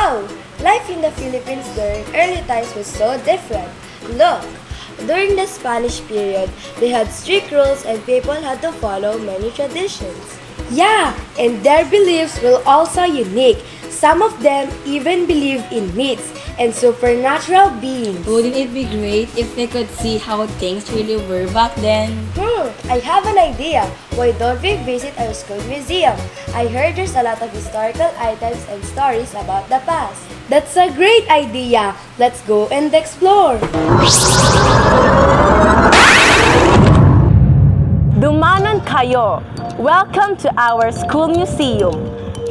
Wow! Life in the Philippines during early times was so different. Look, during the Spanish period, they had strict rules and people had to follow many traditions. Yeah, and their beliefs were also unique. Some of them even believed in myths and supernatural beings. Wouldn't it be great if we could see how things really were back then? I have an idea. Why don't we visit our school museum? I heard there's a lot of historical items and stories about the past. That's a great idea. Let's go and explore. Dumanan kayo! Welcome to our school museum.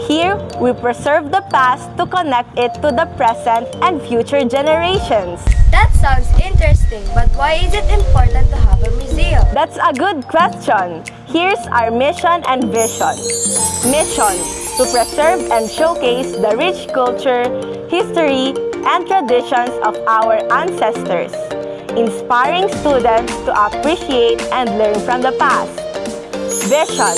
Here, we preserve the past to connect it to the present and future generations. That sounds interesting, but why is it important to have a museum? That's a good question. Here's our mission and vision. Mission: to preserve and showcase the rich culture, history, and traditions of our ancestors, inspiring students to appreciate and learn from the past. Vision: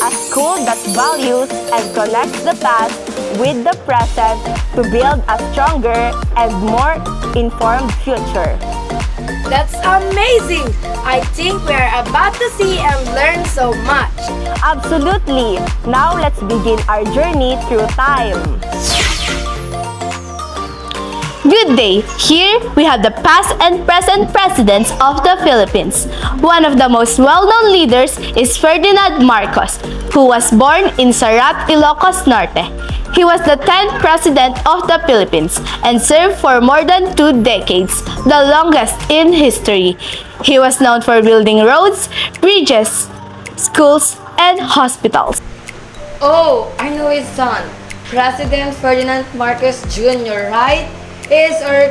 a school that values and connects the past with the present to build a stronger and more informed future. That's amazing! I think we're about to see and learn so much. Absolutely! Now let's begin our journey through time. Good day! Here we have the past and present presidents of the Philippines. One of the most well-known leaders is Ferdinand Marcos, who was born in Sarat, Ilocos Norte. He was the 10th president of the Philippines and served for more than 2 decades, the longest in history. He was known for building roads, bridges, schools, and hospitals. Oh, I know his son, President Ferdinand Marcos Jr., right? Is our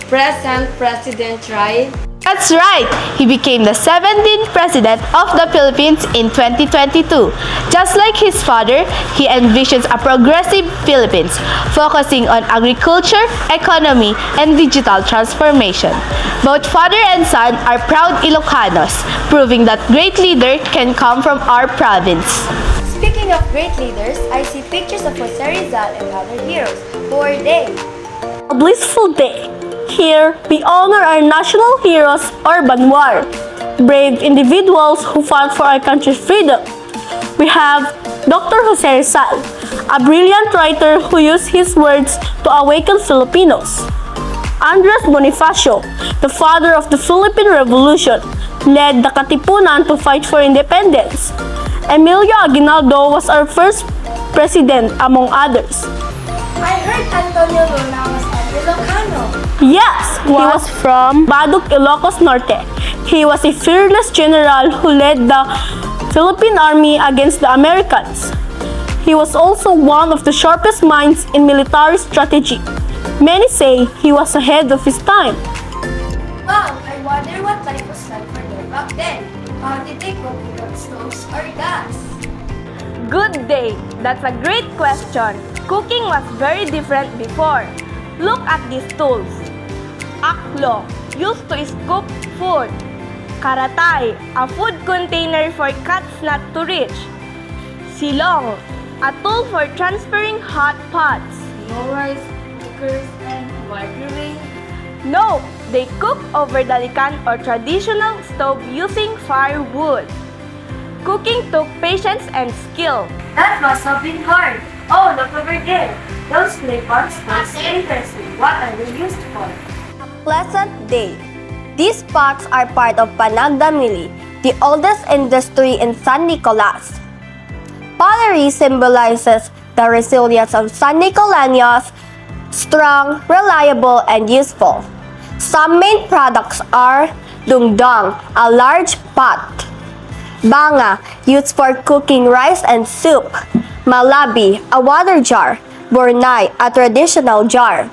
present president, right? That's right! He became the 17th president of the Philippines in 2022. Just like his father, he envisions a progressive Philippines, focusing on agriculture, economy, and digital transformation. Both father and son are proud Ilocanos, proving that great leader can come from our province. Speaking of great leaders, I see pictures of Jose Rizal and other heroes. Who are they? A blissful day. Here, we honor our national heroes or banwar, brave individuals who fought for our country's freedom. We have Dr. Jose Rizal, a brilliant writer who used his words to awaken Filipinos. Andres Bonifacio, the father of the Philippine Revolution, led the Katipunan to fight for independence. Emilio Aguinaldo was our first president, among others. I heard Antonio Luna was an Ilocano. Yes, he was from Baduk, Ilocos Norte. He was a fearless general who led the Philippine Army against the Americans. He was also one of the sharpest minds in military strategy. Many say he was ahead of his time. Wow, I wonder what life was like for them back then. How did they cope without stoves or gas? Good day! That's a great question. Cooking was very different before. Look at these tools. Aklo, used to scoop food. Karatay, a food container for cats not to reach. Silong, a tool for transferring hot pots. No rice cookers and microwave. No, they cook over the likan or traditional stove using firewood. Cooking took patience and skill. That must have been hard. Oh, look over there. Those clay pots looks interesting. What are they used for? Pleasant day. These pots are part of Panagdamili, the oldest industry in San Nicolas. Pottery symbolizes the resilience of San Nicoleños, strong, reliable, and useful. Some main products are dungdong, a large pot; banga, used for cooking rice and soup; malabi, a water jar; bornay, a traditional jar.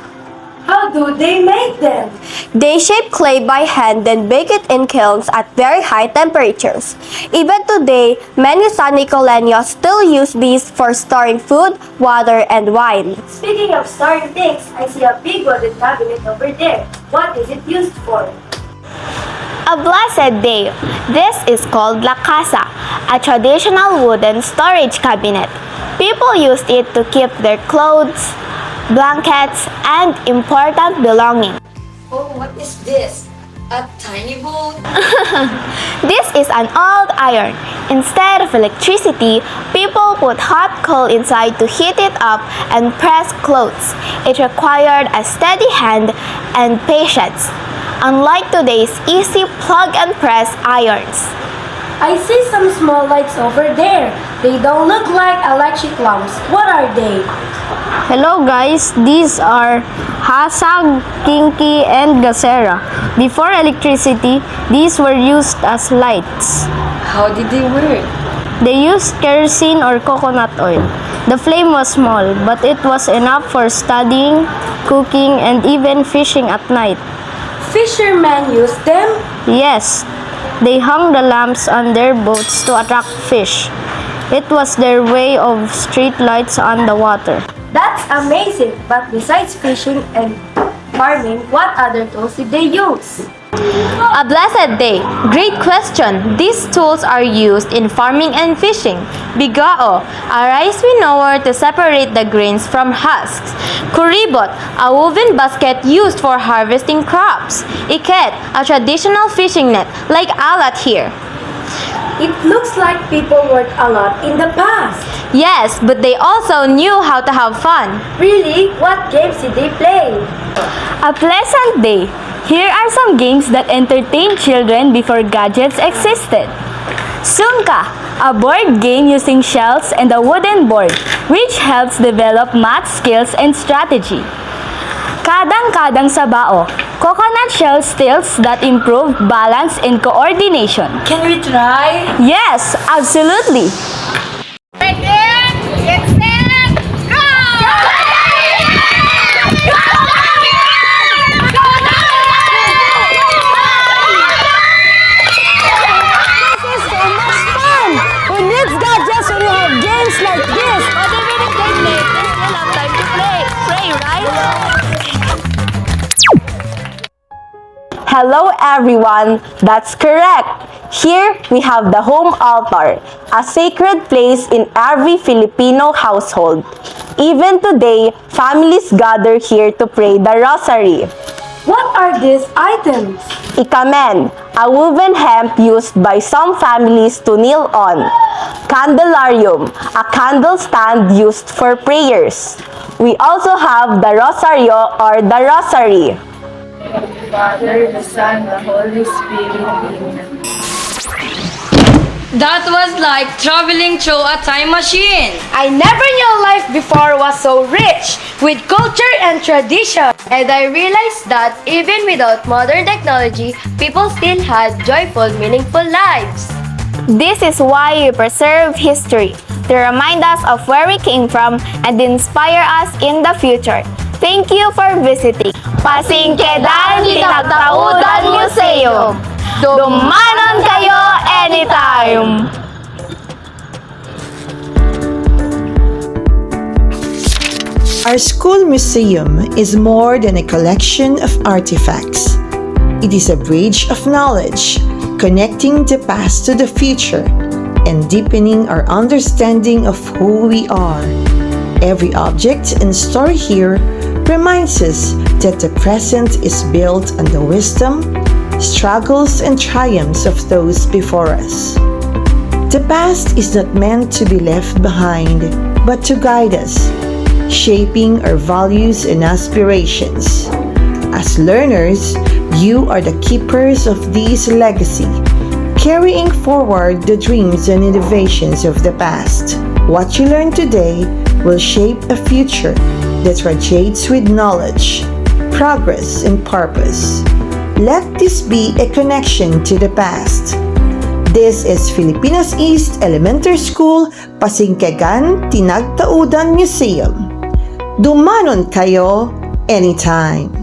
How do they make them? They shape clay by hand then bake it in kilns at very high temperatures. Even today, many San Nicoleños still use these for storing food, water, and wine. Speaking of storing things, I see a big wooden cabinet over there. What is it used for? A blessed day. This is called La Casa, a traditional wooden storage cabinet. People used it to keep their clothes, blankets, and important belongings. Oh, what is this? A tiny boat? This is an old iron. Instead of electricity, people put hot coal inside to heat it up and press clothes. It required a steady hand and patience, unlike today's easy plug and press irons. I see some small lights over there. They don't look like electric lamps. What are they? Hello guys, these are hasag, kinki, and gasera. Before electricity, these were used as lights. How did they work? They used kerosene or coconut oil. The flame was small, but it was enough for studying, cooking, and even fishing at night. Fishermen use them? Yes, they hung the lamps on their boats to attract fish. It was their way of street lights on the water. That's amazing. But besides fishing and farming, what other tools did they use? A blessed day. Great question. These tools are used in farming and fishing. Bigao, a rice winnower to separate the grains from husks. Kuribot, a woven basket used for harvesting crops. Iket, a traditional fishing net like alat here. It looks like people worked a lot in the past. Yes, but they also knew how to have fun. Really? What games did they play? A pleasant day. Here are some games that entertain children before gadgets existed. Sungka, a board game using shells and a wooden board, which helps develop math skills and strategy. Kadang-kadang sa bao, coconut shell stills that improve balance and coordination. Can we try? Yes, absolutely. Hello everyone, that's correct. Here we have the home altar, a sacred place in every Filipino household. Even today, families gather here to pray the rosary. What are these items? Ikamen, a woven hemp used by some families to kneel on. Candelarium, a candle stand used for prayers. We also have the rosario or the rosary. Father, the Son, the Holy Spirit. Amen. That was like traveling through a time machine. I never knew life before was so rich with culture and tradition. And I realized that even without modern technology, people still had joyful, meaningful lives. This is why we preserve history, to remind us of where we came from and inspire us in the future. Thank you for visiting Pasingkedan Nagtaudan Museum. Dumanon kayo anytime! Our school museum is more than a collection of artifacts. It is a bridge of knowledge, connecting the past to the future and deepening our understanding of who we are. Every object and story here reminds us that the present is built on the wisdom, struggles, and triumphs of those before us. The past is not meant to be left behind, but to guide us, shaping our values and aspirations. As learners, you are the keepers of this legacy, carrying forward the dreams and innovations of the past. What you learn today will shape a future that radiates with knowledge, progress, and purpose. Let this be a connection to the past. This is Filipinas East Elementary School, Pasingkedan, Nagtaudan Museum. Dumanon kayo anytime!